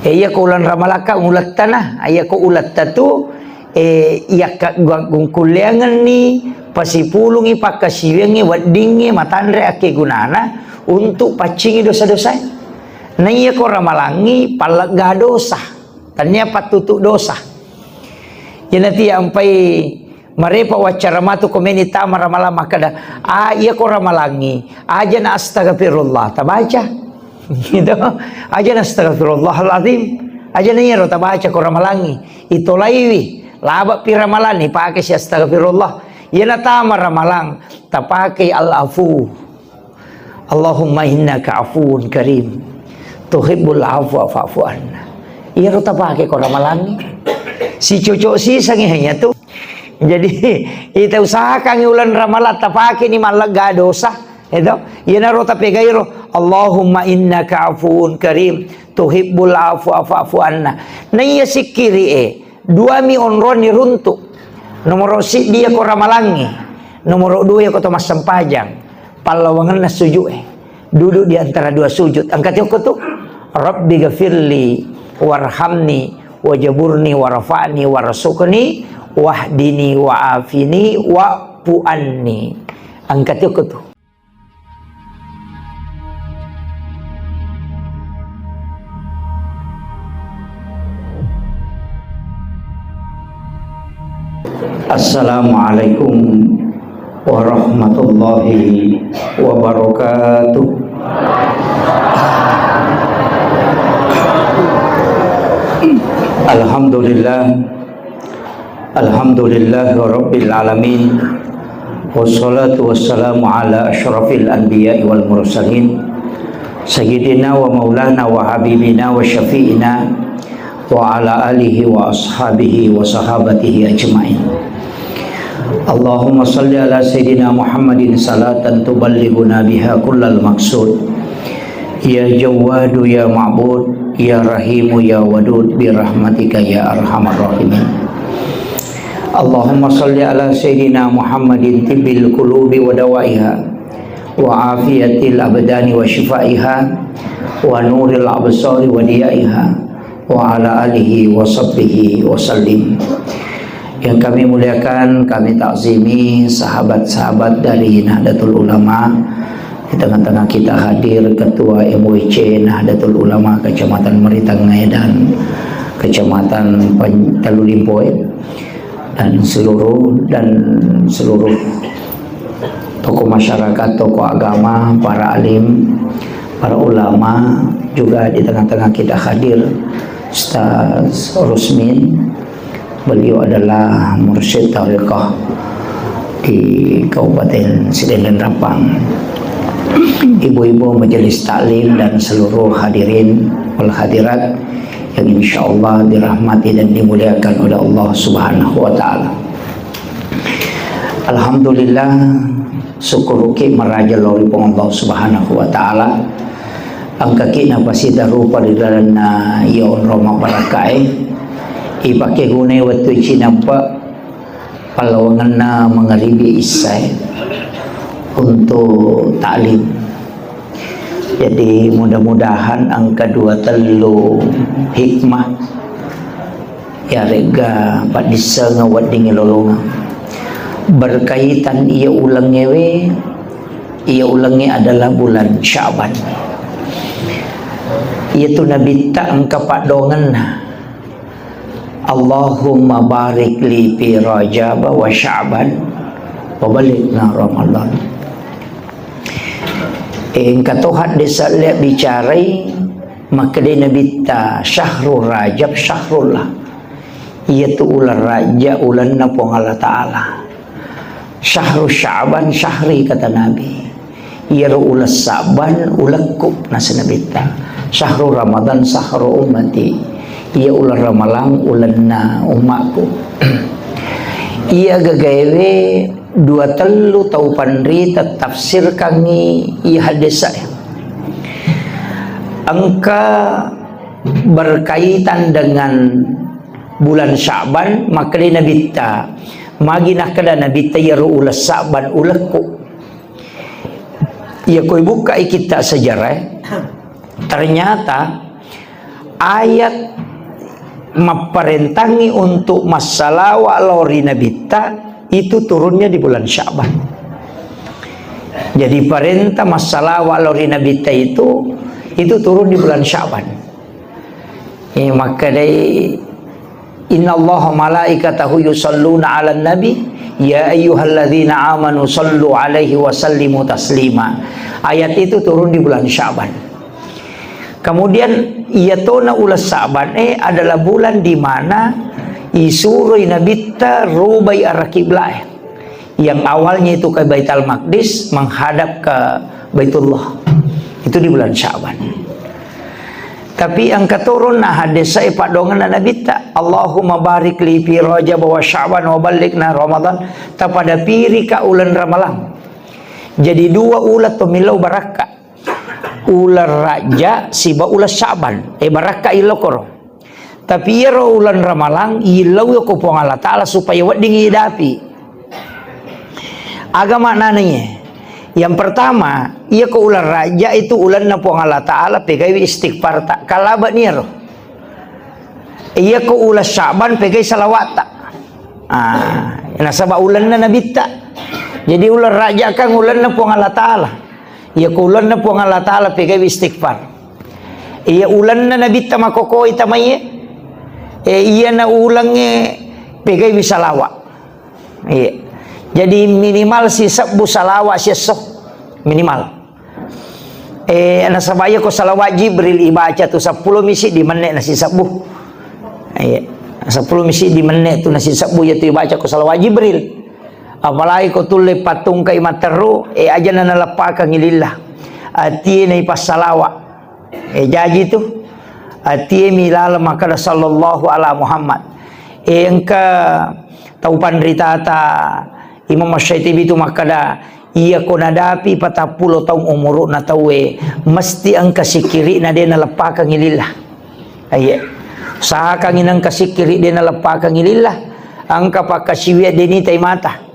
Iya ko ulan ramalaka ulat tanah, iya ko ulat tatu iya gung kuliangan ni pasipulung ipakasiwengi wadingi matandre ake gunana untuk pacingi dosa-dosa. Nah iya ko ramalangi palaga dosa, tanya patutu dosa. Ya nanti sampai marepa wacara matu komenita maramala makada. Iya ko ramalangi aja na astagfirullah tabaca. Gitu aja na astagfirullahaladzim aja na yero tabaca ko ramalangi itu laiwi laba pi ramalan ni pakai si astagfirullah ya na tama ramalang tapakai al-afu Allahumma innaka afuun karim tuhibbul afwa fa'fu anna yero tapakai ko ramalangi si cocok si sangihannya tuh. Jadi kita usahakan ulan ramalan tapakai ni malaga dosa itu ya naro tapi gairo Allahumma innaka afuun karim tuhibbul afwa fa'fu anna. Nah iya sikiri dua mi onron ni runtuk nomor si dia ko ramalangi nomor dua ko tomas sempajang palawangan na sujud duduk di antara dua sujud angkat yo ko tu rabbi ghafirli warhamni wajaburni warfa'ni warzuqni wahdini wa'afini wa'fu anni angkat yo ko tu. Assalamualaikum warahmatullahi wabarakatuh. Alhamdulillah rabbil alamin wassalatu wassalamu ala asyrafil anbiya'i wal mursalin sayyidina wa maulana wa habibina wa syafi'ina wa ala alihi wa ashabihi wa sahabatihi ajma'in. Allahumma salli ala sayyidina Muhammadin salatan tuballighuna biha kullal maqsud ya jawadu ya ma'bud ya rahimu ya wadud bi rahmatika ya arhamar rahimin. Allahumma salli ala sayyidina Muhammadin tibbil qulubi wa dawaiha wa afiyatil abdani wa shifaiha wa nuril absari wa diyaiha wa ala alihi wa sahbihi wa sallim. Yang kami muliakan, kami takzimi sahabat-sahabat dari Nahdlatul Ulama. Di tengah-tengah kita hadir Ketua MUIC Nahdlatul Ulama Kecamatan Meritang Medan, Kecamatan Talulimpoy, dan seluruh tokoh masyarakat, tokoh agama, para alim, para ulama. Juga di tengah-tengah kita hadir Ustaz Rusmin. Beliau adalah mursyid tariqah di Kabupaten Sidengan Rampang. Ibu-ibu majelis taklim dan seluruh hadirin wal hadirat yang insyaallah dirahmati dan dimuliakan oleh Allah Subhanahu wa taala. Alhamdulillah syukur ki meraja lori pong Allah Subhanahu wa taala. Angka kina pasida rupa di dalam yaun Roma barakai ipake gune waktu cinampa palawangan na mengaribi isai untuk taklim. Jadi mudah-mudahan angka 23 hikmah ya rega pak disa ngawat dingi lolonga berkaitan ia ulangnya adalah bulan Sya'ban. Iaitu Nabi tak angka pak dongan Allahumma barik li fi Rajab wa Sya'ban wa balighna Ramadan. Katohat desa lihat bicarai maka dia Nabi ta syahrul Rajab syahrullah iaitu ulan Raja ulan napong Allah Ta'ala. Syahrul Sya'ban syahri kata Nabi iaitu ulan Sa'ban ulakub nasa Nabi ta syahrul Ramadan syahrul ummati ia ular ramalang ulan na umatku. Ia gagawe 23 tau pandri tafsir kami ia hadisa angka berkaitan dengan bulan Sya'ban maka dia Nabi ta maginah kada Nabi ta yaru ulas Sya'ban ulakku. Ia koi buka kita sejarah ternyata ayat memperintangi untuk masalah lori nabita itu turunnya di bulan Sya'ban. Jadi perintah masalah lori nabita itu turun di bulan Sya'ban. Maka dari innallaha malaikatahu yusalluna 'alan nabi ya ayyuhalladzina amanu sallu 'alaihi wa sallimu taslima. Ayat itu turun di bulan Sya'ban. Kemudian iyatona ulas Sya'ban adalah bulan di mana isurui nabita rubai arah kiblat, yang awalnya itu ke Baitul Maqdis menghadap ke Baitullah. Itu di bulan Sya'ban. Tapi yang keturun nah hadis saya pak dongan nabita Allahumma barik li fi Rajab wa Sya'ban wa balikna Ramadan tapada piri ka ulan Ramalan. Jadi dua ulat pemilau baraka. Ular raja siba ulas Sya'ban baraka ilokor. Tapi ya ulan Ramalang ilau yo ko Allah Ta'ala supaya wading hidapi. Agama nananya. Yang pertama, ia ko ular raja itu ulan na po Allah Ta'ala pegay istighfar ta kalaban niya ro. Ia ko ulas Sya'ban pegay salawat ta. Nasaba ulan na nabita. Jadi ular raja kang ulan na po Allah Ta'ala. Ia ulan na po Allah Ta'ala pegay istighfar. Ia ulan na nabita makokoy tamay. Ia na ulangnya pegay bisalawa. Iya. Jadi minimal si sabu salawa si sok minimal. Nasabaya ko salawat Jibril ibaca tu 10 misi di menit nasi sabu. Iya. 10 misi di menit tu nasi sabu ya tu ibaca ko salawat Jibril. Apalagi ko tulis patung kay materu aja na nalapa kang ilillah. Ati na ipasalawa. Jadi tu ati milala maka sallallahu ala Muhammad. Engka taupan ritata Imam Masyatibi itu makada ia ko nadapi 40 tahun umur na tawe mesti ang kasikiri na din nalapa kang ilillah. Ay sa kang inang kasikiri din nalapa kang ilillah ang kapakasiwi din itay mata.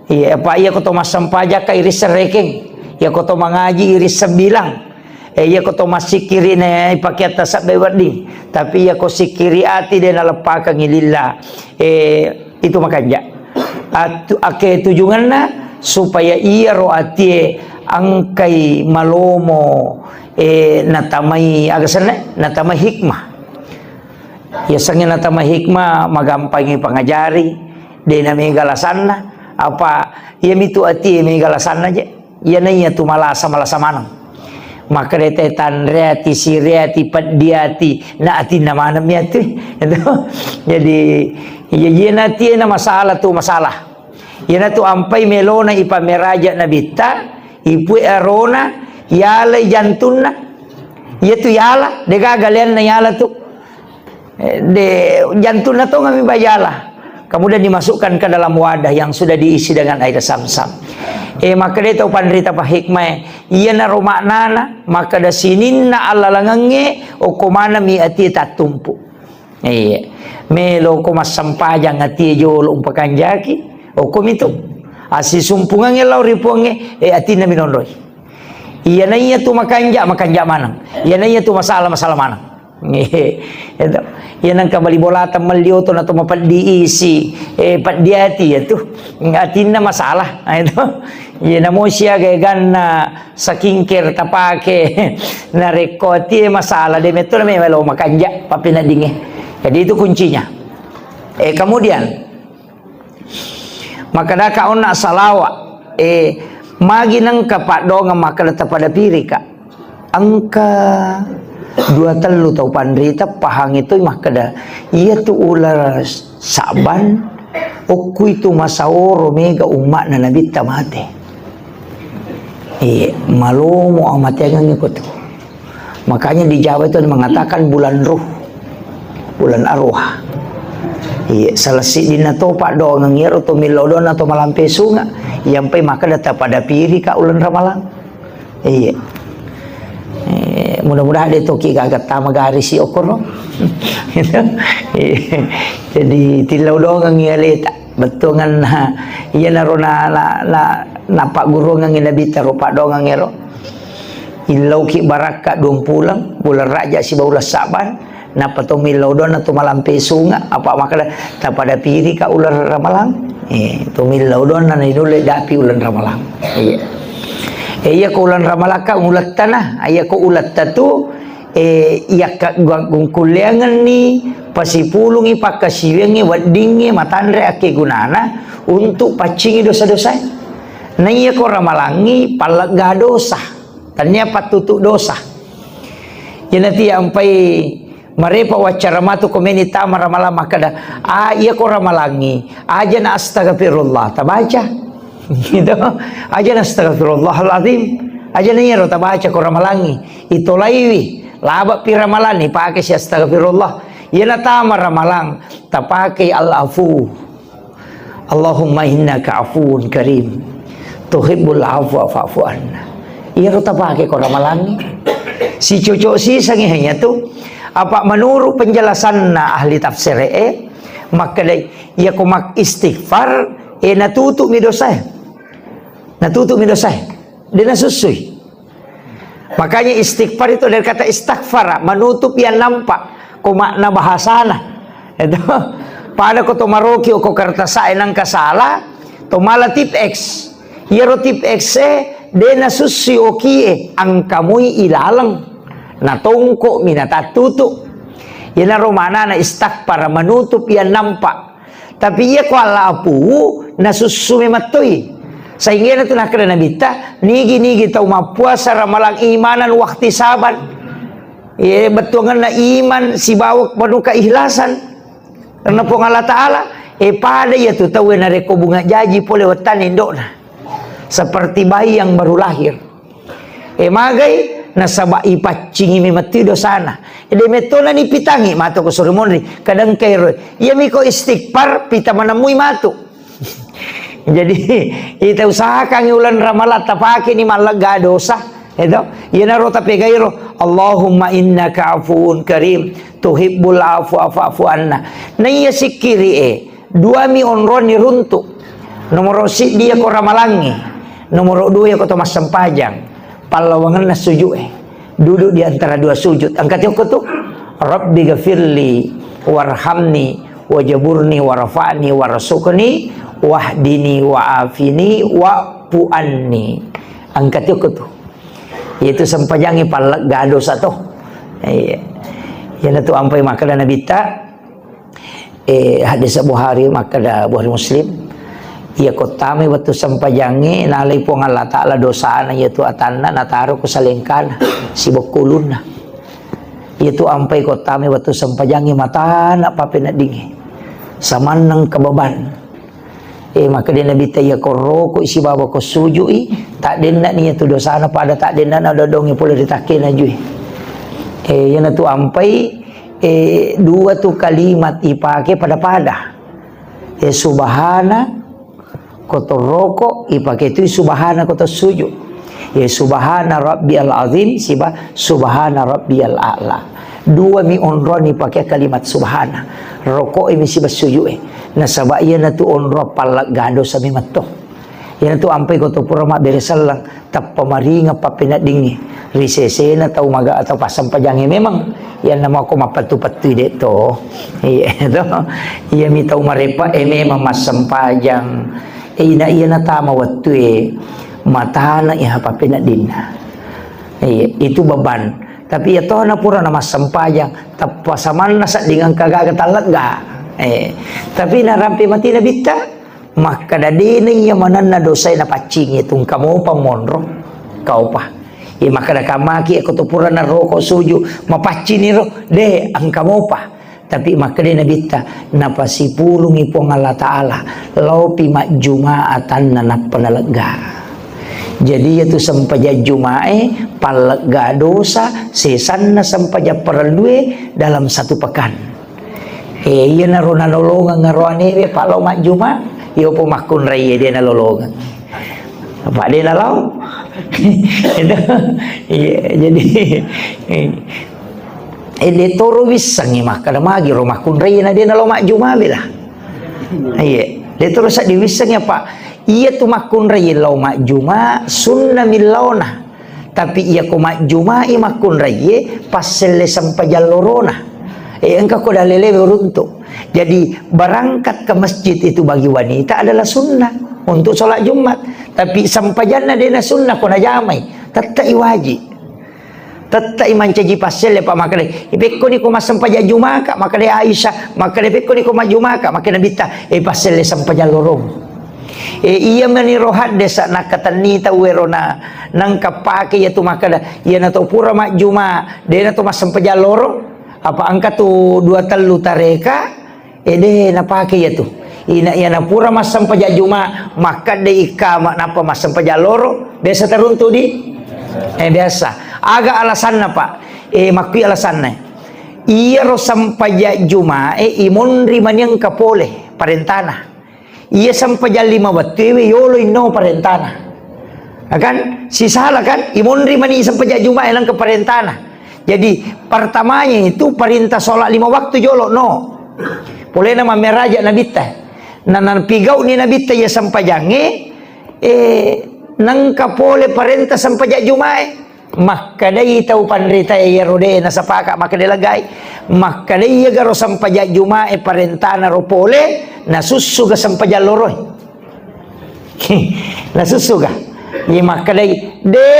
Iya pa iya ko to masampaja ka iris reking. Iya ko to mangaji iris sebilang. Iya ko to masikiri na ipakyata sa bewarding. Tapi iya ko sikiri ati din nalapa kang ilillah. Itu makanya. At ake tujuan na supaya iya ro ati angkay malomo natamay agasan natamay hikmah. Ya sangin natamay hikmah magampang pangajari de na may galasan na apa iya mitu ati may galasan na je iya na iya tumalasa malasamanang maka detetan reati si reati padiati na ati namanam ya tu jadi iya nati na masalah tu masalah. Iya tu ampai melona ipameraja nabita ipu arona yala jantuna. Iya tu yala de gagalian na yala tu. De jantuna tu ngami bayala. Kemudian dimasukkan ke dalam wadah yang sudah diisi dengan air Zam-Zam. Maka dia tahu pandrita pa hikmah. Iya na romaknana maka da sininna alalangange o kumana mi ati tatumpu. Iya. Melo ko masampajang ati jolo umpakanjaki o komito asi sumpungan ngelaw ripuange ati na minonroy. Iya na iya tu makanja manang. Iya na iya tu masalah manang. Itu. Iya nang kabali bolatan malioto na tu mapadiisi padiati ya tu. Ati na masalah. Itu. Iya na mo siya gagan na sakingker tapake na rekoti masalah de meto na may melo makanja papinadinge. Jadi itu kuncinya. Kemudian maka dah kau nak salawat magi nang kapadong maka letak pada pirika angka 2 telu tau pandrita pahang itu maka dah ia tu ular Sya'ban oku itu masaoro mega umat na nabi tamate malumo amat yang ikut. Makanya di Jawa itu mengatakan bulan ruh, bulan arwah. Iya, selesai di nato pak do ngir atau milodon atau malam pesunga yang pai maka data pada piri ka ulan ramalan. Iya. Mudah-mudahan dia toki gagat tama garis si okor. Jadi tilau do ngir eta betul ngan iya narona na pak guru ngin nabita ro pak do ngiro. Ilau ki baraka dong pulang bulan raja si baulah Saban na pato milau don na tumalampi sunga apa makala tapada piri ka ular ramalang to milau don na nidule dapi ulan ramalang iya ko ulan ramalaka ulat tanah aya ko ulat tatu iya ka gungkuliangan ni pasipulungi pakasiwengi wadingi matandre ake gunana untuk pacingi dosa-dosa na iya ko ramalangi palaga dosa tanya patutu dosa yana ti ampai marepa wacara matu komeni tama ramala makada iya ko ramalangi aja na astagfirullah tabaca gitu aja na astagfirullahaladzim aja na yero tabaca ko ramalangi itolaiwi laba pi ramalani pakai si astagfirullah yana tama ramalang tapake al-afu Allahumma innaka afuun karim tuhibbul afwa fa'fu anna iya rota pakai ko ramalangi si cocok si sangihannya tuh apa menurut penjelasan na ahli tafsir maka ia ko mak istighfar natutup mi dosa dia nasusui makanya istighfar itu dari kata istighfar menutup yang nampak ko makna bahasana itu pada ko to maroki o ko kartasa nang kasala to mala tip x iya ro tip x dena susi okie ang kamuy ilalang na tungko minatatuto yan na romana na istak para manutup yan nampak tapi iya ko alapu na susumi matoy sa ingin na ito nakara nabita nigi tau mapuasa ramalang imanan wakti saban betungan na iman si bawak panu kaihlasan karena po Allah Ta'ala pada ya tu tahu na reko bunga jaji pole watan indo na seperti bayi yang baru lahir magai nasaba ipacingi mi mati dosana ede metona ni pitangi mato ko surumon kadang kairo ya mi ko istighfar pita manamui matu jadi kita usahakan ulan ramalat tapake ni malaga dosa itu ya naro tapi kairo Allahumma innaka afuun karim tuhibbul afwa fa'fu anna na iya sikiri dua mi onron ni runtuk nomor si dia ko ramalangi nomor 2 ya kota mas sempajang palawangan na sujud duduk di antara dua sujud angkat yoko tuh Rabbi ghafirli warhamni wajaburni warfa'ni warasukni wahdini wa'afini wa'fu anni angkat yoko tuh itu sempajangi palaga dosa tuh yana tuh ampai makada nabita hadis Bukhari makada Bukhari Muslim iya kotami waktu sempajangi nalai po Allah Ta'ala dosaan yaitu atanna nataro kusalengkan si bokuluna itu ampai kotami waktu sempajangi matana papena dingi samanang kebeban maka dia nabi taya koroko isi baba ko sujui tak denna ni itu dosana pada tak denna ada dongi pula ditakin ajui yana tu ampai dua tu kalimat ipake pada subhana kotor rokok ipakai itu subhana kotor sujud subhana rabbiyal azim siba subhana rabbiyal a'la dua mi onro ni pakai kalimat subhana rokok ini siba sujud nasaba iya na tu onro palak gado sa mi matto iya na tu ampai kotor pura beresalang tap pamaringa papina dingi risese na tau maga atau pasang pajangi memang yan nama ko mapatu-patu dito iya iya mi tau marepa memang masam pajang ina iya na tama waktu matana iha papina dinna itu beban tapi ya toh na pura nama sampayang tapasaman na sa dengan kagagatalat ga tapi na rampi mati na bita maka dadini ya manan na dosay na pacing itong kamo pamonro kau pa maka da kamaki ako to pura na roko suju mapacini ro de ang kamo pa tapi maka dia nabita napasipulungi po ng Allah Ta'ala laupi makjumaatan na napanalaga jadi itu sampaja jumae palaga dosa sesan na sampaja peralue dalam satu pekan iya na ro nanolongan nga roane palaw makjuma iyo po makun raya dia nalolongan apa dia nalaw jadi toro wisang maka magi rumah kunrei na dia nalomak jumabila dia terus di wisang pak iya tu makun rei lomak juma sunna milona tapi ia ko mak Juma'i makun raye pasel sampajal lorona. Engkau ko dalele beruntuk. Jadi berangkat ke masjid itu bagi wanita adalah sunnah untuk sholat Jumat. Tapi sampajana dena sunnah ko na jamai. Tatai wajib. Tatai mancaji pasel pa makale. Ipekko ni ko masampaja Jumat maka de Aisyah, maka de pekko ni ko ma Jumat maka nabita pasel sampajal lorong. Iya manirohat desa nakatanita werona nang kapake ya tu makada iya na to pura mak Juma de na to masampaja loro apa angka tu dua telu tareka de na pake ya tu ina iya na pura masampaja Juma maka de ikama napa masampaja loro biasa teruntu di biasa aga alasan pak makui alasan iya ro sampaja Juma imonri manyang kapole parentana. Ia sampai jam 5 waktu yolo ino parentana. Kan si salah kan imonri mani sampai jam Jumat elang ke parentana. Jadi pertamanya itu perintah sholat 5 waktu yolo no. Boleh nama meraja nabita. Nanan pigau ni nabita ya sampai jange nangka pole perintah sampai jam Jumat. Maka dai tahu panrita ya rode na sapaka maka dilagay maka dai garo sampaja Jumae parentana ropole nasusuga sampaja loroy nasusuga ni maka dai de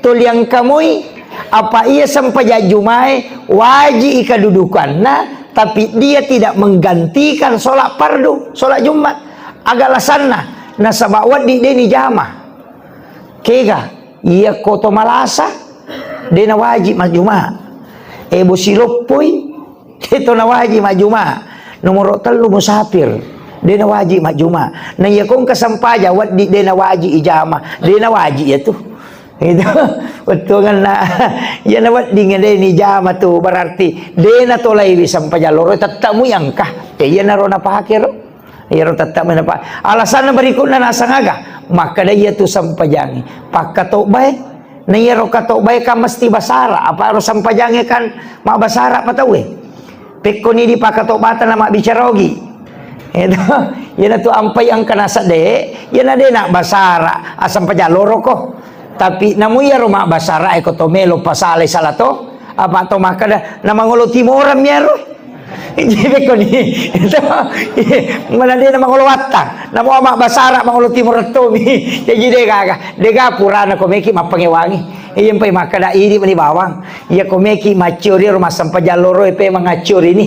tuliang kamoy apa ia sampaja Jumae wajib ikadudukan tapi dia tidak menggantikan sholat fardu sholat Jumat agalasanna nasabawat di deni jama kega iya koto malasa dena wajib majuma busilopoi itu na wajib majuma nomor telu musafir dena wajib majuma na iya kong kasampaja wat di dena wajib ijama dena wajib ya tuh itu betul kan na ya na wat dengan dena ijama tuh berarti dena tolai sampaja loro tetap muyangkah iya na ro na pakir iya ro tetap menapa alasan berikutnya nasangaga maka dia tu sampajangi pakato bae na iya ro kato bae ka mesti basara apa ro sampajangi kan mak basara patawe pekko ni di pakato bata na mak bicarogi itu yana tu ampai ang kanasa de yana de nak basara asam pajaloro ko tapi namu iya ro mak basara eko to melo pasale salato apa to maka na mangulo timoram yaro jadi ko ni itu mana dia nama ngolo watang nama amak basara mangolo timur to mi jadi dega purana ko meki mapangewangi iyem pai makada iri mani bawang iya ko meki macuri rumah sampajaloro pe mangacuri ini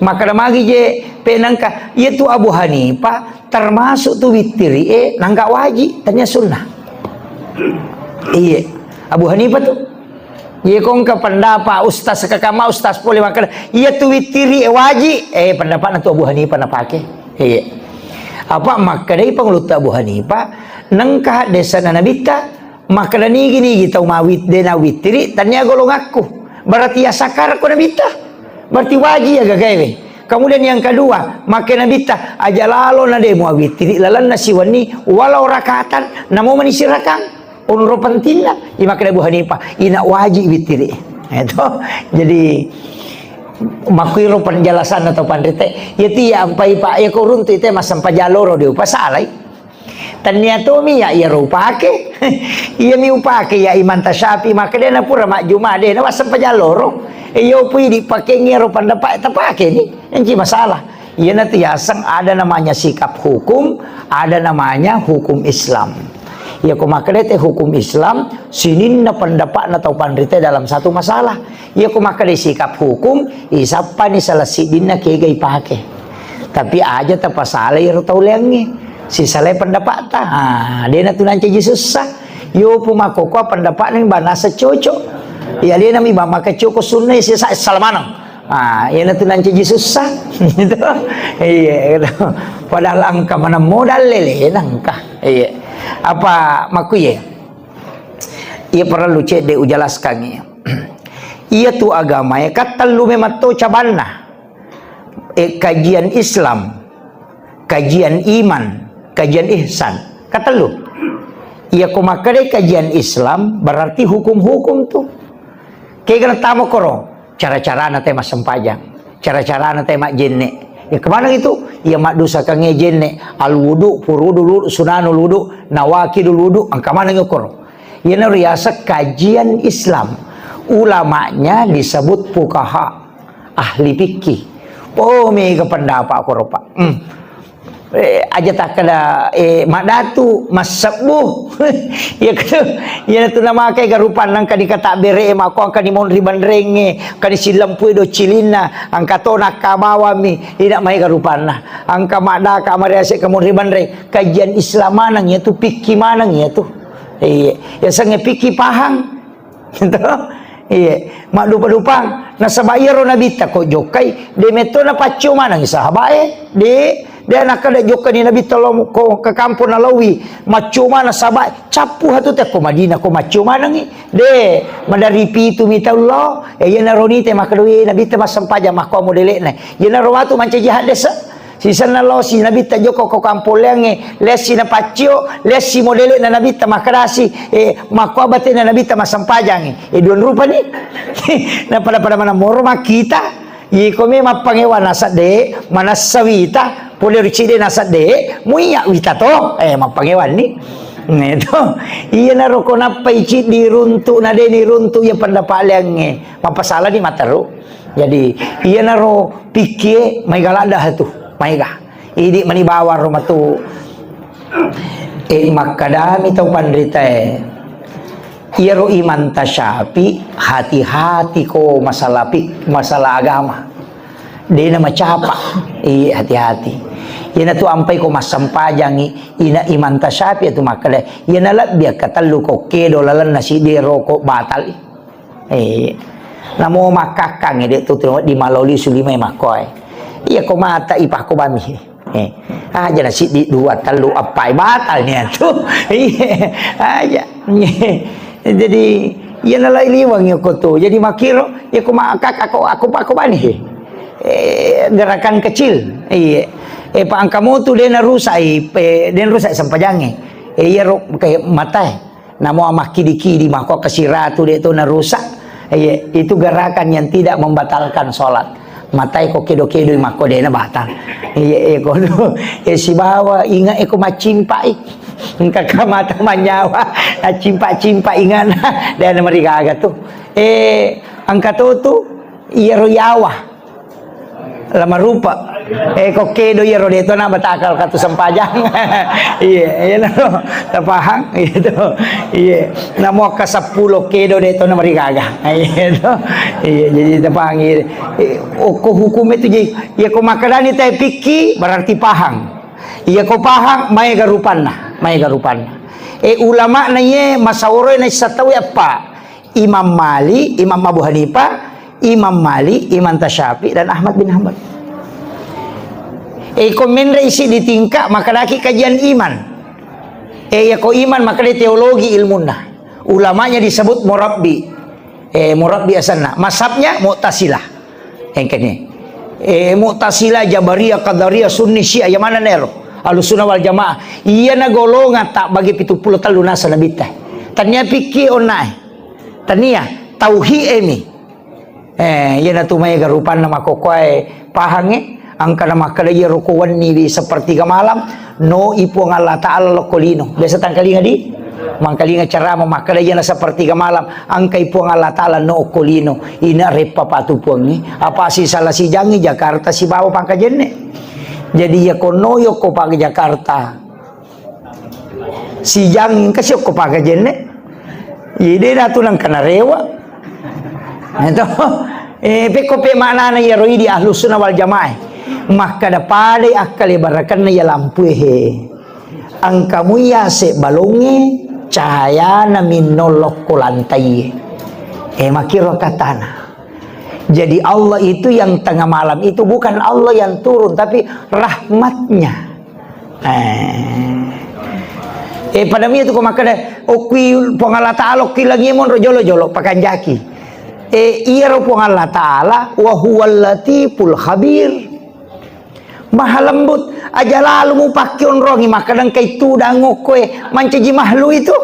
makada magi je pe nangka iya tu Abu Hanifah termasuk tu witiri nangka wajib tanya sunnah iya Abu Hanifah tu iya kong ke pendapat ustaz kakama ustaz boleh makan iya tu witiri wajib pendapat nanti Abu Hanifah na pake iya apa maka dari pengelut Abu Hanifah nangkah desa na nabita maka nigi kita umawit dena witiri tanya golong aku berarti ya sakar ko nabita berarti wajib ya gagawe kemudian yang kedua maka nabita aja lalo na demo witiri lalan nasiwani walau rakatan namo manisirakan unro pentingnya imak Abu Hanifah ina wajib witiri itu jadi makuiro penjelasan atau pandite yati ya ampai pak ya korun tu ite masam pajaloro dia pasalai tanya tu mi ya ro pake iya mi upake ya iman tasyafi maka dia na pura mak Jumat dia na masam pajaloro yo pui dipake ngero pendapat tapake ni enci masalah iya nanti ya sang ada namanya sikap hukum ada namanya hukum Islam. Ya kumakade hukum Islam sinin na pendapat na tau pandrite dalam satu masalah. Ya kumakade sikap hukum isapa ni salah sidin na kegay pake. Tapi aja tapasala iro tau leangi. Si salay pendapat ta. Dia na tunan Jesus sa. Yo pumakoko pendapat ng banasa chocho. Ya dia na mi maka choko sunay si sa salamanang. Yan na tunan Jesus sa. Itu. Iya gitu. Padahal angka mana modal lele angka. Iya. Apa makuye ia perlu cek de ujelaskan ia tu agama ya kata lu memang to cabanna kajian Islam kajian iman kajian ihsan kata lu ia kumakade kajian Islam berarti hukum-hukum tu kayak tamu koro cara-cara na tema sempajang cara-cara na tema jenne ya kemana itu? Ya mak dosa kange jenne al wudu, furudu wudu, sunanul wudu, nawakidul wudu, ang kamana ngokor. Ia riasa kajian Islam. Ulamanya disebut fuqaha, ahli fikih. Oh, mega pendapat aku rupa. Aja tak kada mak datu mas sebuh ya kada ya tu nama kai garupan nang kadi kata bere mak ko angka di mon riban renge kadi silam pui do cilina angka to nak kabawa mi tidak mai garupan nah angka mada ka mari asik ka mon riban reng kajian Islam manang ya tu fikih manang ya tu ya sange fikih pahang gitu. Iya, mak lupa-lupa na sabayaro na bita ko jokay de meto na pacu manang sahabae de nak kada jokay ni nabi tolong ko ke kampung na lawi macu mana sabai capu hatu te ko Madinah ko macu manang de madari pitu mita Allah ya na roni te makadui nabi te masampaja mak ko modele na ya na rawatu manca jihad desa si sana lo si nabi ta joko ko kampung lenge lesi na pacio lesi modele na nabi ta makarasi makwa bate na nabi ta masampajang don rupa ni na pada mana moro makita kome mapangewan nasade manasawita pole ricide nasade muiya wita to mapangewan ni itu iya na roko na paici diruntu na de ni runtu ya pandapaleng mapasala ni mataru jadi iya na ro pikir may galada tu maiga idi manibawa rumah tu makadami tau pandrita iro iman tasyapi hati-hati ko masalah agama dia nama capa hati-hati yana tu ampai ko masampajangi ina iman tasyapi itu makada yana lak biar katalu ko kedo lalan nasi dero ko batal namo makakang dia tu di maloli sulimai makoy iya ko mata ipah ko bami aja nasi di dua telu apa batalnya tuh aja jadi ya nalai liwang ya ko tuh jadi makiro ya ko makak aku bani gerakan kecil pak angkamu tuh dia rusak sampajange ya kayak mata namo amak kidi mako kesiratu dia tuh narusak itu gerakan yang tidak membatalkan sholat matai ko kedo-kedo mako dia na batal si bawa ingat ko macimpai kakak mata manyawa cimpa ingat dia na marigaga tu angka tu iya royawa lama rupa ko kedo iya rodeto na batakal katu sampajang iya na tapahang itu iya namo ka 10 kedo deto na marigaga iya jadi tapahang ko hukum itu jadi ya ko makadani tay piki berarti pahang iya ko pahang may garupan ulama na ye masawro na satawi apa Imam Mali Imam Abu Hanifah Imam Mali, Imam Tasyafi dan Ahmad bin Hanbal. Komen isi di tingkah maka laki kajian iman. Ya ko iman maka di teologi ilmunna. Ulamanya disebut murabbi. Murabbi asana. Mazhabnya Mu'tazilah. Engkene. Mu'tazilah, Jabariyah, Qadariyah, Sunni, Syiah yang mana nero? Ahlussunnah wal Jamaah. Iya na golongan tak bagi 70 talunasa nabita. Tanya pikir onai. Tania tauhid emi. Ya na tumay garupan nama kokoy pahange angka nama kalaya rukuan ni di sepertiga malam no ipo ng Allah Ta'ala lokolino biasa tangkalinga di mangkalinga cara mamakalaya na sepertiga malam angka ipo ng Allah Ta'ala no okolino ina repa patupuang ni apa si salah si jangi Jakarta si bawa pangkajenne jadi ya konoyo ko pag Jakarta si jangi kasi ko pangkajenne ide na tu nang kanarewa itu pekope mana na yaro di Ahlussunnah wal Jamaah maka da pale akale barakan na ya lampu ang kamuya se balonge cahaya na minolok ko lantai makiro katana jadi Allah itu yang tengah malam itu bukan Allah yang turun tapi rahmatnya pada mi itu ko makada okwi pangala ta'ala kilagi mon rojolo pakan jaki iya rupong Allah Ta'ala wa huwal latiful khabir maha lembut aja lalu mu pakion rongi makadang kay tudang koe mancaji mahlu itu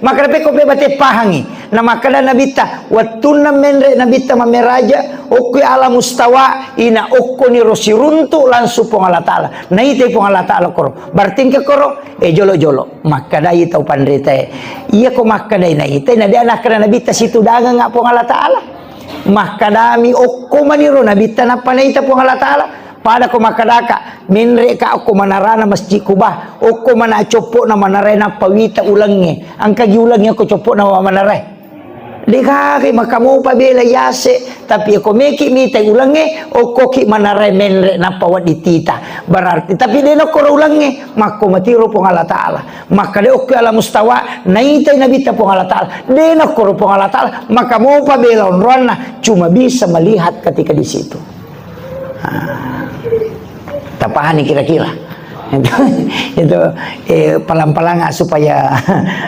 maka dapat ko bebate pahangi nama kada nabita watuna menre nabita mameraja okku ala mustawa ina okku ni rosiruntu lansu pong Allah Ta'ala na ite pong Allah Ta'ala koro berarti ke koro jolo-jolo makadai tau pandrite iya ko makadai na ite na dia anak kada nabita situ dagang nga pong Allah Ta'ala makadami okku maniro nabita na panaita pong Allah Ta'ala pada ko makadaka minre ka ako manarana masjid kubah oko mana copo na manaray na pawita ulangnya ang kagi ulangnya ko copo na manaray dikaki makamu pabela yase tapi ako meki mitay ulangnya oko ki manaray minre na pawat ditita berarti tapi deno ko ulangnya mako matiro pong Allah Ta'ala maka de ok ala mustawa naitay nabita pong Allah Ta'ala deno ko pong Allah Ta'ala makamu pabela onrona cuma bisa melihat ketika di situ. Tapahani kira-kira itu palang-palang supaya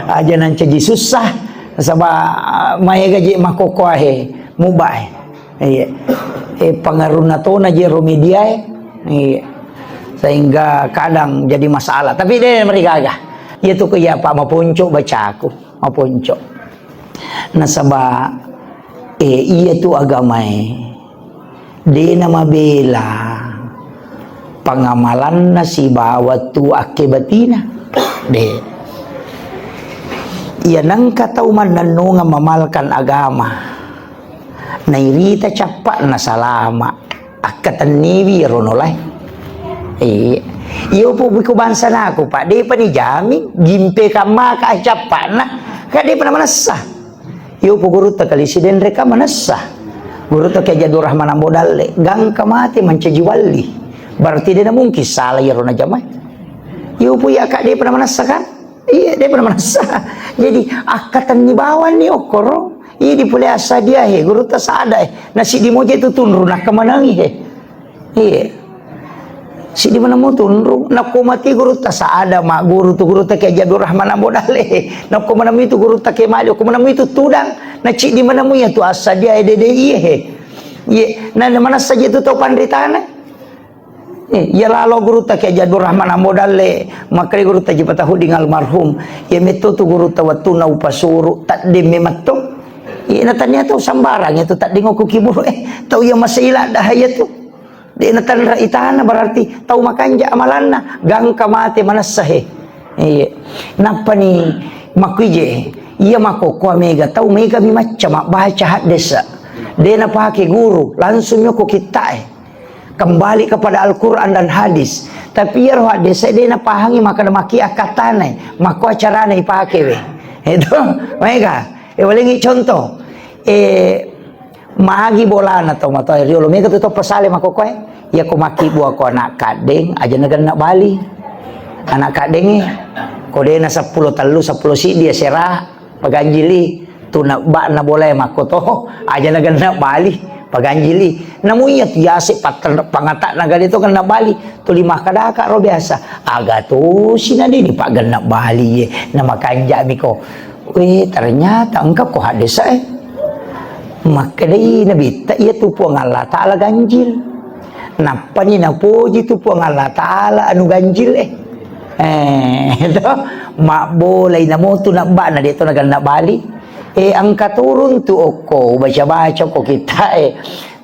aja nanti jadi susah sabab maya gaji makoko he mubah pengaruh nato na je romedia sehingga kadang jadi masalah tapi dia mereka agak itu kaya pak mapunco baca aku mapunco nasaba iya tu agama dia nama bela pengamalan nasi bawa tu akibatina de ia nang kata uman nanu ngamamalkan agama nairita capat na salama akatan niwi ronolai iyo po buku bangsa na ako pak de pa ni jami gimpe kama ka capat na ka de pa naman nasah iyo po guru ta kalisiden reka manasah guru ta kaya Jadur Rahman Ambodale gang kamati mancajiwali berarti dia mungkin salah ya rona jamai. Iyo pu ya kak dia pernah merasakan? Iya dia pernah merasa. Jadi akatan ni bawan ni okoro. Iya di pulih asa dia he guru tak sada nasi di moja itu tunru nak kemanangi he. Iya. Si di mana mau tunru nak mati guru tak sada mak guru tu guru tak kayak Jadur Rahman Ambodale. Nak mana mu itu guru tak kayak Mali, mana mu itu tudang. Nak cik di mana mu ya tu asa dia dede iya he. Iya. Nah mana saja itu tahu pandritana. Ya lalu guru tak kayak Jadur Rahman Ambodale makanya guru tak jepata huding almarhum ya meto tu guru tawatuna upasuru tak dimematto ya natanya tahu sambarang itu tak dengoku kibur tahu ya masailah dah ya tu di natan raitana berarti tahu makanja amalanna gang kamate manasahe iya napa ni makije iya makoko mega tahu mega mi macam baca hadisa dena pakai guru langsung nyoko kita kembali kepada Al-Quran dan hadis tapi ya roh hadis dia na pahangi maka maki akatane maka acarane ipake we itu mereka walingi contoh maagi bola na to mato riolo mega to pasale mako koe ya ko maki buah ko anak kadeng aja nagan nak Bali anak kadeng ko de na 10 talu 10 si dia serah paganjili tu nak ba na boleh mako to aja nagan nak Bali paganjili namunya tiase pangatak naga itu kena Bali tu 5 kadaka ro biasa aga tu sina ni pak genak Bali ye nama kanja miko ternyata engkau ko hadis maka dei nabi ta ia tu puang Allah Ta'ala ganjil napa ni napuji tu puang Allah Ta'ala anu ganjil itu mak boleh namo tu nak ba na dito naga Bali angka turun tu oko baca-baca ko kita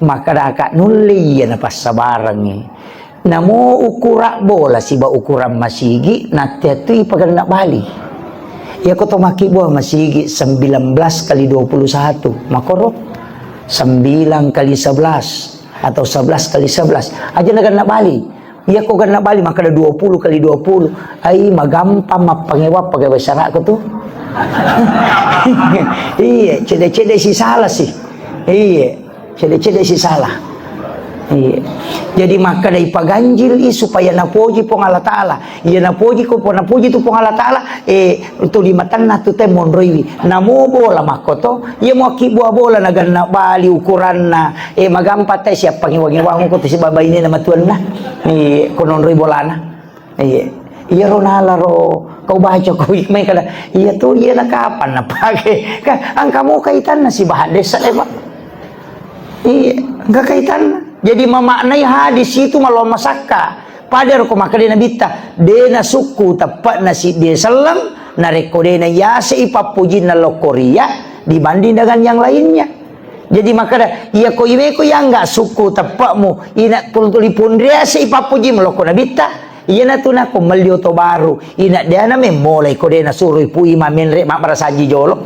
maka daka nuli ya napas sabarang namo ukura bola siba ukuran masigi nati tu ipaganda Bali ya ko to maki buah masigi 19 kali 21 makoro 9 kali 11 atau 11 kali 11 aja nagana Bali ya ko gana Bali maka ada 20 kali 20 ai magampang mapangewap pakai bahasa Arab ko tu iya cede-cede si salah sih iya cede-cede si salah iya jadi maka dari paganjil supaya napoji pong Allah Ta'ala iya napoji ko po napoji tu pong Allah Ta'ala untuk limatan na tu temon roiwi namo bola makoto iya mo kibuah bola nagan na Bali ukuran na magampat tayo siya pangiwang-iwang ko si babay ni na matuan na konon roy bola na iya ronala ro kau baca kau may kada iya tu iya na kapan na pake ang kamu kaitan na si bahades pak iya enggak kaitan na jadi memaknai hadis itu malah masaka padar ko maka dena bita dena suku tepat nasi dia selang nareko dena yase ipapujin na lokoria dibanding dengan yang lainnya. Jadi maka dah ia ko iwe ko yang enggak suku tepakmu ina tulipun dia si papuji meloko nabita ia na tuna ko melio to baru ina dia na mulai ko dia na suruh pu imam menre mak barasaji jolo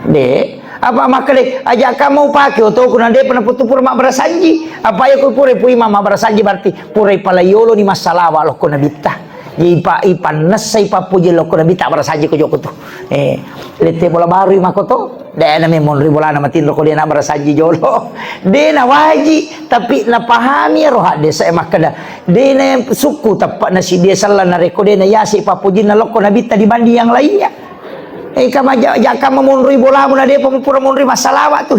de apa maka de ajak kamu pakai oto ko nande pernah putupur mak barasaji apa ya ko pure pu imam mak barasaji berarti pure palayolo ni masalah wa loko nabita ipan nasay papuji loko nabita barasaji ko joko tu lete bola baru makoto dahil namin mon ribola na matindro ko dia na barasaji jolo de na waji tapi na pahami roha de sa makada de na suku tapak na si dia salah na reko de na yasi papuji na loko nabita dibanding yang lainnya kama jakam mon ribola mo na de pamupura mon ri masalah wa tu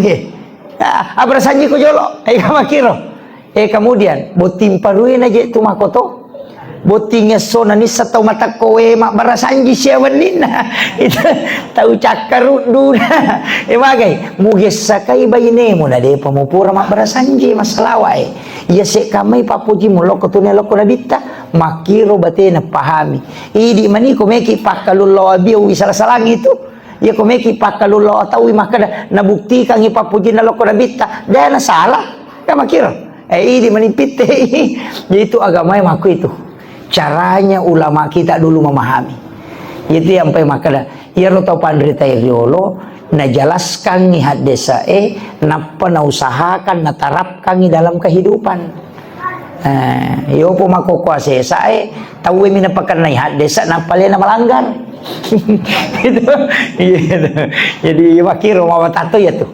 barasaji ko jolo kama kiro kemudian botim paruin aja tu makoto botingnya sona ni satau mata kowe mak barasanji siawanina itu tahu cakar duna bagai muges sakai bayine mo na de pamupura mak barasanji masalawai ya se kamai papuji mo loko tune loko nabita makiro bate na pahami idi mani ko meki pakalullo abiu salang itu ya ko meki pakalullo tawi maka nabuktikan ipapuji na loko nabita dahil na salah ka makiro idi mani pite itu agama yang aku itu caranya ulama kita dulu memahami itu yang sampai makanya ya roto pandrita yolo na jelaskan ni hadesa napa na usahakan na tarapkan ni dalam kehidupan yo po makukuasa tahu mina pakan na hadesa napa na melanggar itu jadi makiro mawatato ya tuh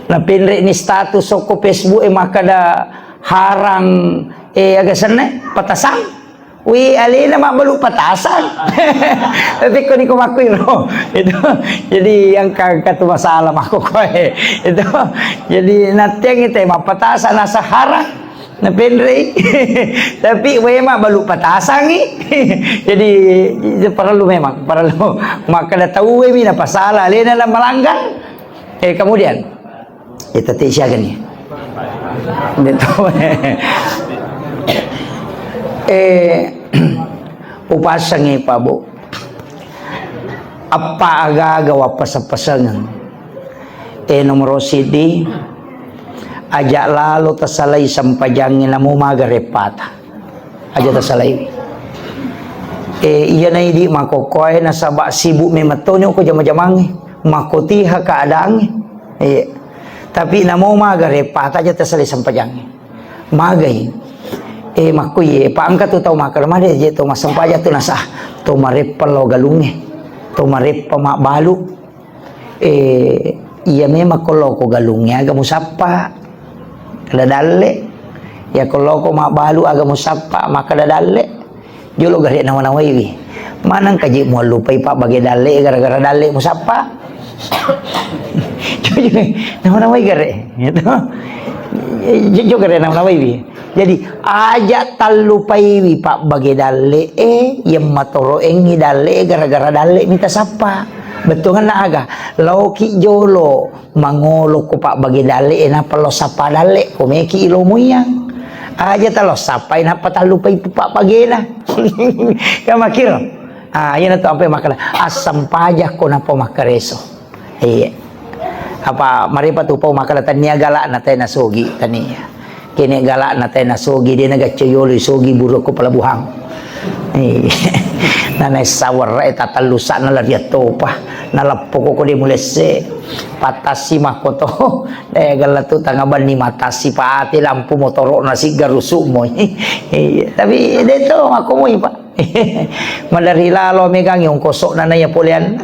na pinre ni status soko Facebook makada harang agak seneng patasan wi alina mak belum patasan tapi ko ni ko makuiro itu jadi yang kagak tu masalah aku koe itu jadi nateng itu mak patasan asa harang na penre tapi we mak belum patasan ni jadi itu perlu maka dah tahu we mina pasalah alina lah melanggar kemudian itu tisya gani betul upasang pabo apa agagawa pasapasangan nomor CD ajak lalu tasalay sampajangin na mumagarepata aja tasalay iya na hindi makokoy na sabak sibuk mematonyo ko jama-jamangi makotiha kaadaangi tapi na mumagarepata aja tasalay sampajangin magay makuye paangkat tu tau makar made je tu masampaja tu nasah tu marepal lo galunge tu marepa mak balu iya memang kalau ko galunge aga musapa kada dalle ya kalau ko mak balu aga musapa maka kada dalle jolo gare nawana waiwi manang kaji mo lupai pak bagi dalle gara-gara dalle musapa nawana wai gare gitu jo gare nawana waiwi jadi ajak talupai wi pak bagi dalle yang matoro engi dalle gara-gara dalle minta sapa betul kan aga lauki jolo mangolo ko pak bagi dalle na palo sapa dalle ko meki ilo muyang aja talo sapa na patalupai pak bagi na kamakir yan to ampe makala asam pajak ko na po makareso apa maripa tu po makala tania gala na tay nasugi tania kini galak na tayo nasugi di nagachayolo sugi buruk ko palabuhang na naisawar tatalusa na lariat to pa nalapo ko di mulese patasi makoto dahil galatu tangaban ni matasi pa ati lampu motoro na sigarusu mo tapi dito ako mo pa madari lalo megang yung kosok na naya pulian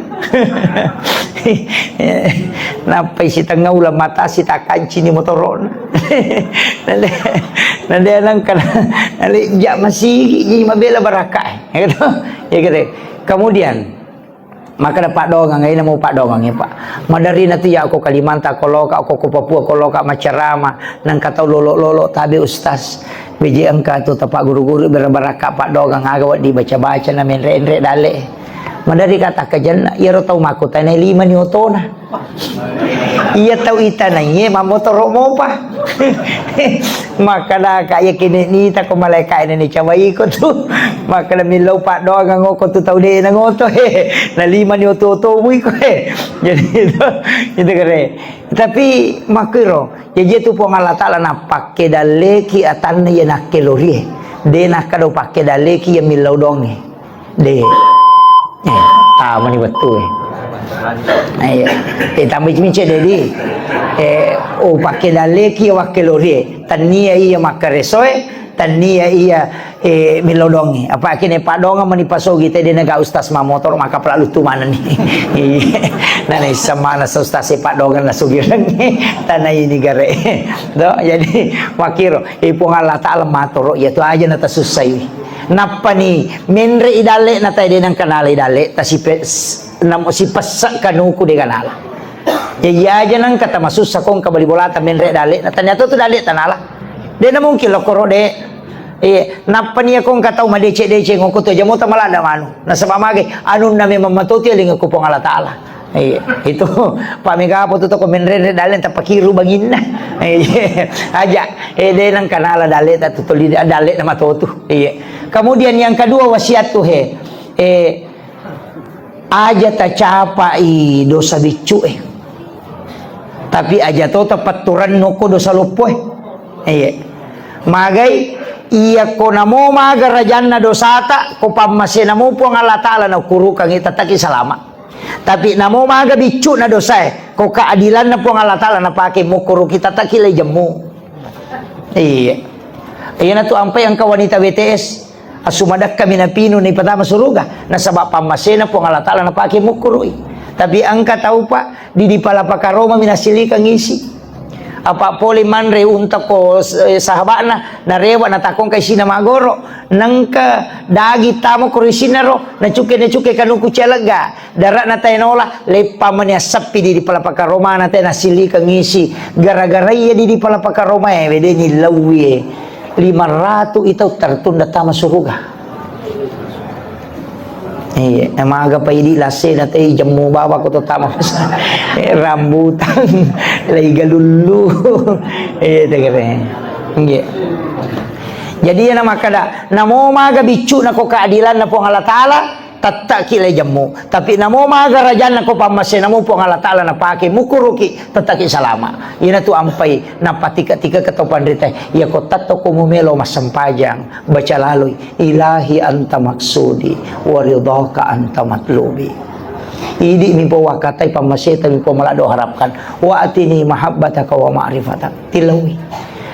napay si tanggaw la mata si takanchi ni motoron nade lang kana ali ja masigi ji mabela baraka gitu ya gitu kemudian maka dapat dongang ini mau pak dongang ya pak madari nanti ya aku Kalimantan kalau aku ke Papua kalau kak macerama nang kata lolo tabi ustaz biji engka tu tapak guru-guru berbaraka pak dongang agak dibaca-baca na menre dale Madari kata kajan iya ro tau makota na 5 ni otona. Iya tahu ita na iya mamotor mo pa. Maka na kaya kini ta ko malay na ni cawai ko tu. Maka na milaw pa do ang ko tu tahu de na ngoto na 5 ni oto bui ko Jadi itu kare. Tapi makiro jadi tu po Allah Taala na pakke dalle ki atan ya nak kelori. De nak kado pakke dalle ki ya milaw dong ni. De. Mani betul tambah macam jadi pakai daleki wakil lori tania iya makaresoe tania iya milodongi apa kini pak donga mani pasogi tadi naga ustaz mamotor maka pelalu tu mana ni nana sama na ustaz pak donga na sugiran tanah ini gare do jadi wakiro ipung Allah Taala matoro ya tu aja nata susai napa ni menre idale na tayo din ang kanala idale ta si pasak kanuku di kanala ya aja nang kata masus sakong kabalibolata menre dale na tanya tu dale tanala de na mungkin lokoro de napa ni akong kataw madece ngong ko to jamo ta malada manu na sa pamagi anun na may mamatuti aling ko pong Allah Taala itu pamigapo to ko menre dale ta pakiru bangin na aja de nang kanala dale ta tutuli dale na matutu kemudian yang kedua wasiat tuh aja tak capai dosa bicu tapi aja to tepat turan nuko dosa lupo magai iya ko namo maga rajanna dosata ko pamasena mo po ang Allah Taala na kuru kang itataki salama tapi namo maga bicu na dosa ko keadilan na po ang Allah Taala na pake mo kuru kita takilay jamu iya na to ampay ang kawanita BTS asumadak kami na pino ni patama suruga na sabab pamasena po ang Allah Taala na pake mukurui tapi angka tahu pak di pala pakaroma minasili kang isi apa poli manre unta ko sahabat na rewa na takong kay sina magoro nangka dagi tamo kurisina ro na cuke kanuku celaga darat na tayo nola lepa man ya sapi di pala pakaroma na tayo nasili kang isi gara-gara iya di pala pakaroma wede ni lawi 500 itu tertunda tama suruga emaga pa idi lase na tay jamu bawa ko to tama rambutan lay galulu tegere jadi na makada namo maga bicu na ko keadilan na po Allah Taala tatta kilay jamu tapi namo maga rajan na ko pamase namo po Allah Taala na pake mukuruki tataki salama ina tu ampai na patika-tika ketopan rita ya ko tatto ko mumelo masampajang baca lalu ilahi anta maksudi wa ridhaka anta matlubi idi mi po wakatai pamase mi po malado harapkan wa atini mahabbataka wa ma'rifataka tilawi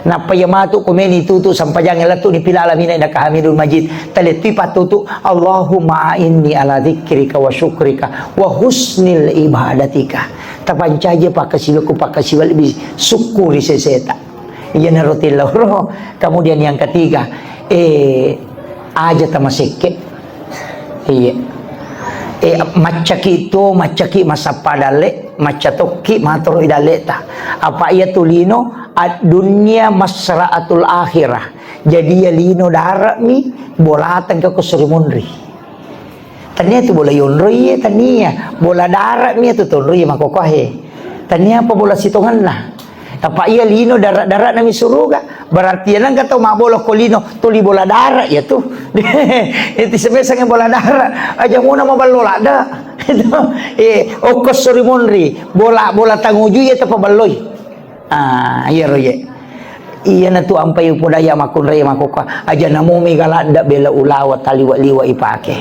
na payamatu kumeni tutu sampajang elatu ni pilala mina ina kahamidul majid taleti patutu Allahumma inni ala dzikrika wa syukrika wa husnil ibadatika tapancaje pakasiwaku pakasiwal bi syukuri seseta iya narotil loro kemudian yang ketiga aja tamaseke iya macaki masa padale macatoki matoro idaleta apa ia tulino ad dunia masraatul akhirah jadi ya lino darat mi bolatan ke kusurimunri tania tu bola yonri tania bola darat mi tu tonri makokohe tania apa bola sitongan lah apa ia lino darat nami suruga berarti nang kata mabola kolino tuli bola darat ya tu itu sebesar bola darat aja mau nama balola ada okos surimunri bola tanguju ya tapa baloi iya roye iya na tu ampai upodaya makun raya makoka aja namo migalanda bela ulawa taliwa-liwa ipake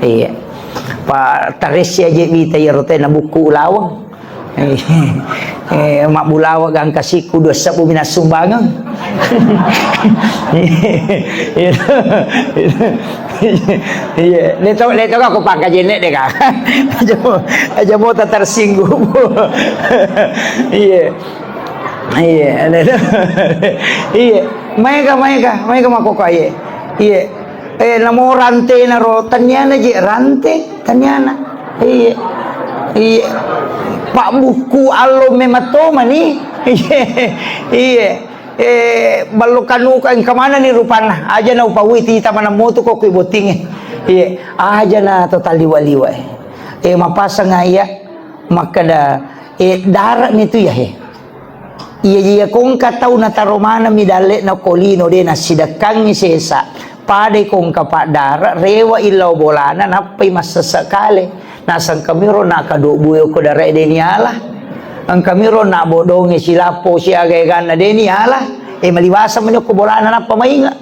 iya pa taresya je bita ya rote na buku ulawang mak bulawa gang kasiku dosa bumina sumbangan iya neto aku pakai jenek deh kak aja mau tersinggung iya iya mereka makoko iya namo rante naro tanyana je rante tanyana iya pak buku allo mematoma nih iya balukan ukan kemana nih rupana aja na upawiti taman moto kok iboting aja na total liwa-liwa mapasang aya maka da darat nito ya iya kung kataw na tarumana midale na kolino de na sidakang ni sesa pade kung kapadara rewa ilaw bolana napay masasakali nasang kamiro nakadubuyo ko dara de niala ang kamiro na bodongi sila po siya gayagan na de niala maliwasa man ko bolana na pamainga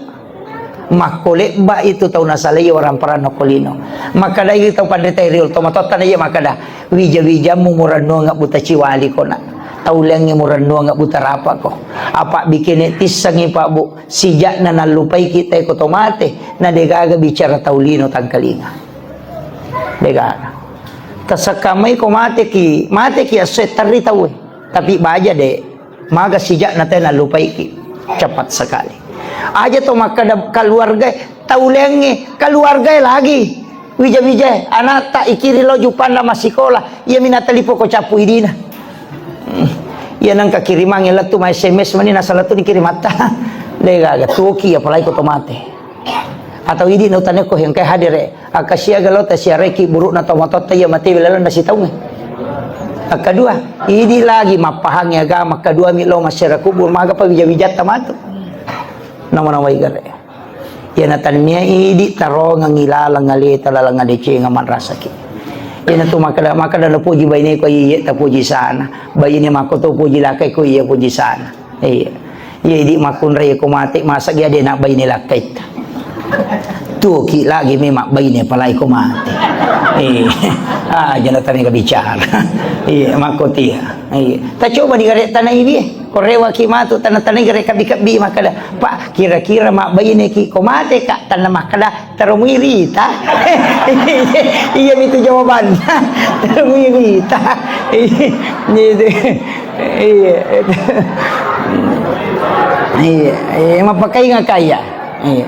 makole ba itu tahu nasalay orang parano kolino makada itu pandetay real tomatota na iya makada wija mumurano nga buta chiwali ko na taulang nga murano nga buta rapa ko apa bikin tisang ipa bu sijak na nalupay kita ko tomate na degaga bicara taulino tangkalinga degaga tasakamay ko mate ki aset tari tawe tapi baja de maga sijak na tayo nalupay ki cepat sekali aja to maka keluarga taulengi keluarga lagi wija anak tak ikiri lo jupanda masikola ia minatalipo ko capu idina ia nang kakirimangi latu ma SMS mani nasala tu dikirim mata lega tuki apalagi ko tomate atau idi no tane ko yang kay hadire akasia galo ta siareki buruk na tomato ta ia mati bilalan na sitaw akadua idi lagi mapahang agama kadua milo masyarakat kubur maga pa wija tamato nama-nama igare ya natannya idi taro ngangilala ngali talala ngadece ngaman rasaki ya natu makada na puji bayne ko iya ta puji sana bayine makoto puji lakai ko iya puji sana iya idi makun ray ko mati masa dia de nak bayine lakai tu ki lagi memang bayine palai ko mati jangan tanya bicara iya makoti iya ta coba digare tanah ini korewa ki matu tanah-tanah gare kabi-kabi makada pak kira-kira mak bayine ki komate kak tanah makada terumiri ta iya itu jawabannya terumiri ta iya mapakai ngakaya iya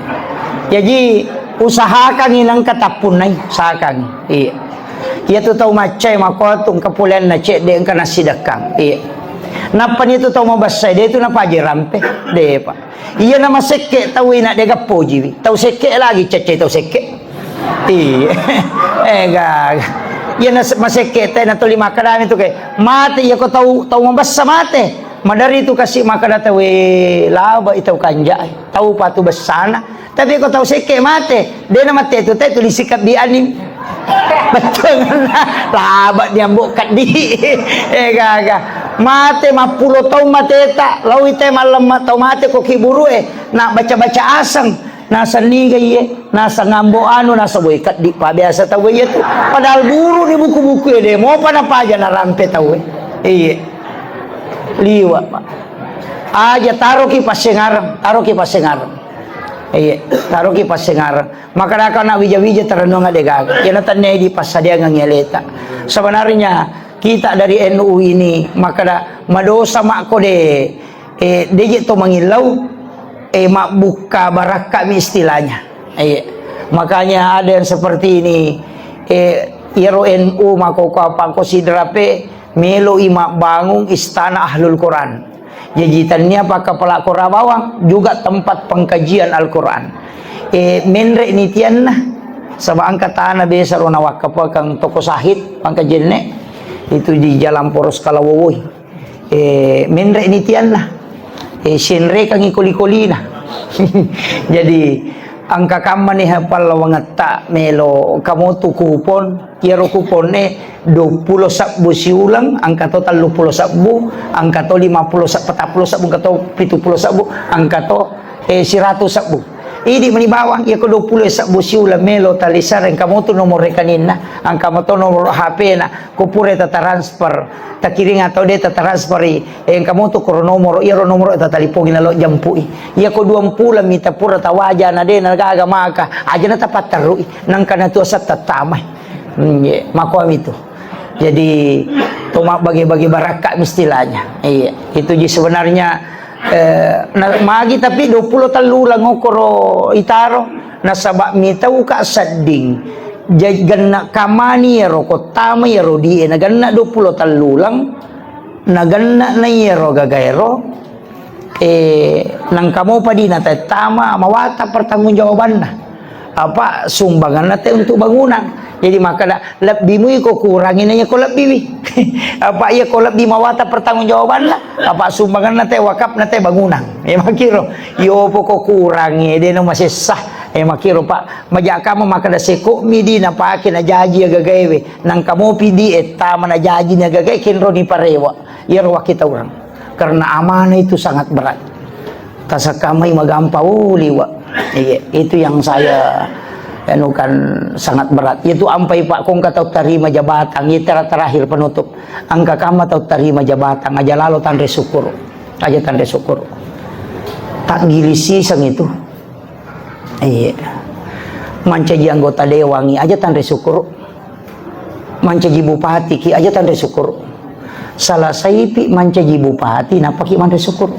jadi usahakan ilang katapunay usahakan iya iya tu tahu macai makotung kapulan na cek de engka nasidakang iya napa itu tahu mabasay dia itu napa aja rampe deh pak iya nama seke tahu ina de gapo jiwi tahu seke lagi cece tahu seke iya gag iya na maseke teh na tuli makadami itu kayak mate iya ko tahu mabasa mate madari itu kasih makada tahu laba itu kanja tahu patu besana tapi ko tahu seke mate dia nama teh itu teh tulis sikap di anim betul laba dia bukat di gaga mate 50 tahun mate tak lawi teh malam tau mate ko kiburu nak baca-baca asang nasa niga ye nasa ngambo anu nasa boikat di pa biasa tahu ye tu padahal buru di buku-buku dia mau pada apa aja na rampe tahu iya liwa pak aja taruh ki pasengaram iya taruh ki pasengaram maka nak wija-wija terenung ade gaga ya natanya di pasadia ngeleta sebenarnya kita dari NU ini maka madosa mak ko de deje to mangilau mak buka barakah istilahnya makanya ada yang seperti ini iro NU mako apa konsidrape melo imak bangun istana ahlul Quran jajitannya pakai pelakor bawang juga tempat pengkajian Al-Quran menre nitian nah sama angkatan biasa rona wakapa kang toko sahid pengkajian itu di jalan poros kalawoi menre nitian lah senre kang ikoli-koli nah jadi angka kaman nih hafal lawangat tak melo kamu tu kupon kira kuponnya 20 sabbu siulang angka total 20 sabbu angka to 50 sabbu 40 sabbu angka to 70 sabbu angka to 100 sabbu ini meni bawang ya ko 20 sabbu siulang melo talisar ang kamu tu nomor rekanin na ang kamu tu nomor HP na kupure ta transfer ta kiring atau dia ta transfer ang kamu tu ko nomor iro nomor ta talipong inalo jampui ya ko 20 mita pura ta waja na de na gaga maka aja na tapat terui nang kana tu asat tatamay makuam itu jadi tomak bagi-bagi barakah istilahnya iya itu ji sebenarnya magi tapi 20 talu lang okoro itaro nasabak mita uka sading ganna kamani yero ko tama yero di naganna 20 talu lang naganna na yero gagaero nang kamu pa di na tama mawata pertanggungjawaban na apa sumbangan nate untuk bangunan. Jadi maka lebih mu ko kurangin aja ko lebih apa ya ko lebih mawata pertanggungjawaban lah apa sumbangan nate wakaf nate bangunan makiro yo po ko kurangi de no masih sah makiro pak majaka mo makada seko midi na pake na jaji agagawe nang kamo pidi tama na jaji na agagawe kinro ni parewa yarwa kita orang karena amanah itu sangat berat. Tasakamay magampau liwa. Itu yang saya kan sangat berat. Itu ampai pak kong katau tarima jabatan. Itu terakhir penutup. Angka kama tau tarima jabatan. Aja lalu tanda syukur. Aja tanda syukur. Tak gilisi sang itu. Mancaji anggota dewangi. Aja tanda syukur. Mancaji bupati ki. Aja tanda syukur. Salah saipi mancaji bupati. Napaki manda syukur.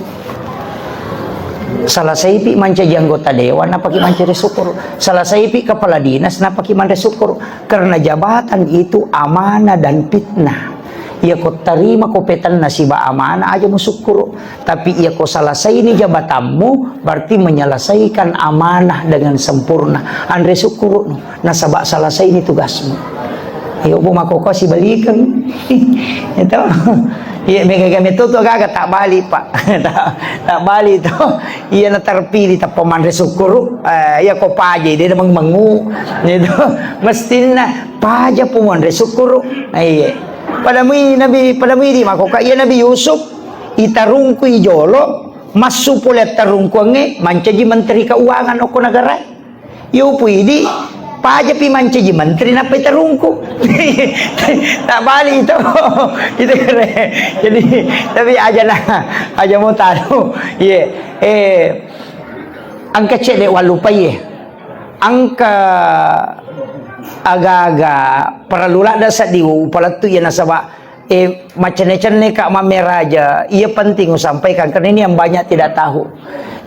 Salah saipi mancaji anggota dewan napaki mancaji syukur. Salah saipi kepala dinas napaki manda syukur. Karena jabatan itu amanah dan fitnah. Ia kau terima kopetan nasiba amanah aja mau syukur. Tapi ia kau selesai ini jabatanmu berarti menyelesaikan amanah dengan sempurna. Andre syukur nasabak selesai ini tugasmu. Iyo po makukos ibalikan. Ito. Iya megagami itu agak tak balik pak. tak balik itu. Iya na terpilih tak pemandai syukur. Iya ko paje dia namang mangu. Itu mestinya paja pemandai syukur. Iya. Pada mi di makuka iya Nabi Yusuf itarungku ijolo masupulet tarungku nge mancaji menteri keuangan oko negara. Yo puidi paja pi mancaji menteri napa itarungku. Tak balik itu. Itu keren. Jadi tapi aja mau tahu. Ye angka cek dek walupa ye. Angka agak-agak peralula dasar diu palatu ya nasaba macam-macam kak mameraja ia penting sampaikan karena ini yang banyak tidak tahu.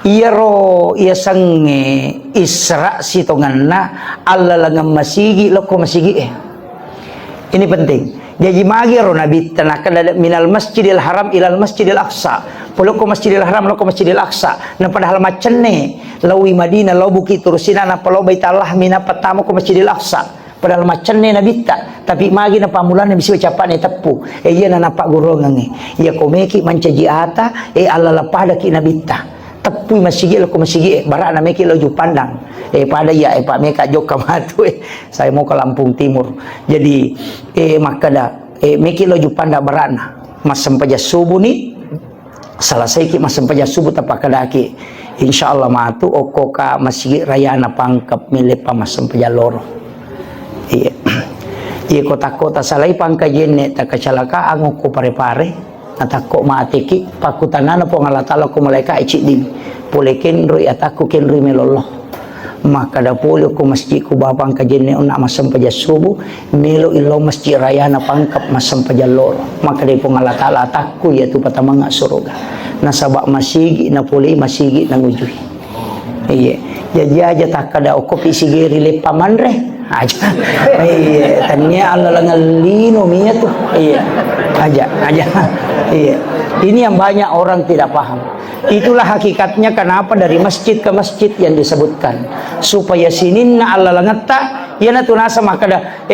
Ia sange isra sitonganna Allah langam masigi loko masigi ini penting. Jadi magiro nabi tanakal minal masjidil haram ilal masjidil aqsa. Poloko masjidil haram loko masjidil aqsa. Na padahal macenne lawi Madinah law buki turusina na palo baitallah mina pertama ko masjidil aqsa. Padahal macenne nabi tak. Tapi magi na pamulan na bisa ucapan tepu. Iya na napak gurongan Ia komeki mancaji ata Allah lapada ki nabi tak. Tepu masjid loko masjid barak na meki lo pandang. Pada ya pak meka jok kamatu saya mau ke Lampung Timur. Jadi makada meki lo jupanda barana masam paja subuh ni salah ki masam paja subuh tapak kadaki insyaallah matu okoka masjid raya na pangkep milik pamasam paja loro. Iya kota-kota salai pangkajen tak kecelakaan ngoko pare-pare atako maatiki pakutanana po ngalatala ko malaika icidin polekin roi ataku ken roi melollah. Maka dapolo ko masjid ko babang kajene una masam paja subuh melo ilo masjid raya na pangkap masam paja loro maka dari pengalatala takku yaitu patamanga surga nasabak masigi na puli masigi na ngujui. Iya jadi aja tak kada okopi sigeri lepa manre aja. Iya tanya Allah langalino miya tuh. Iya aja. Iya ini yang banyak orang tidak paham. Itulah hakikatnya kenapa dari masjid ke masjid yang disebutkan supaya sininna Allah langata yana tunasa makada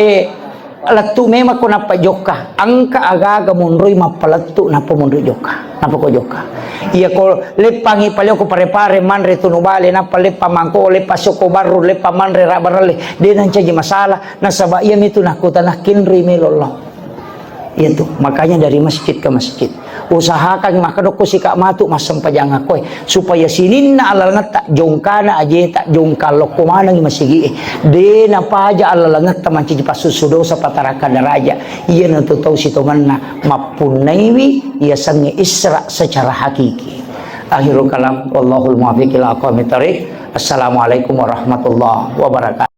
latu memang ko napa joka angka aga munrui mapalatu napa munrui joka napa ko joka iya ko lepangi palio ko pare-pare manre tunubale napa lepa mangko lepa soko baru lepa manre rabarale de nan caji masalah nasaba iya itu nakutanah kinri melollah. Itu makanya dari masjid ke masjid usahakan maka doko sikak matu masam pajang akoy supaya sininna Allah ngata jongkana aje tak jongkal kumana ngi masigi de na paja Allah ngata manci pasusudo sa pataraka daraja iya na tutaw sitonganna mapunaiwi iya sange isra secara hakiki. Akhirul kalam wallahul muwaffiq ila aqwamit thariq. Assalamualaikum warahmatullahi wabarakatuh.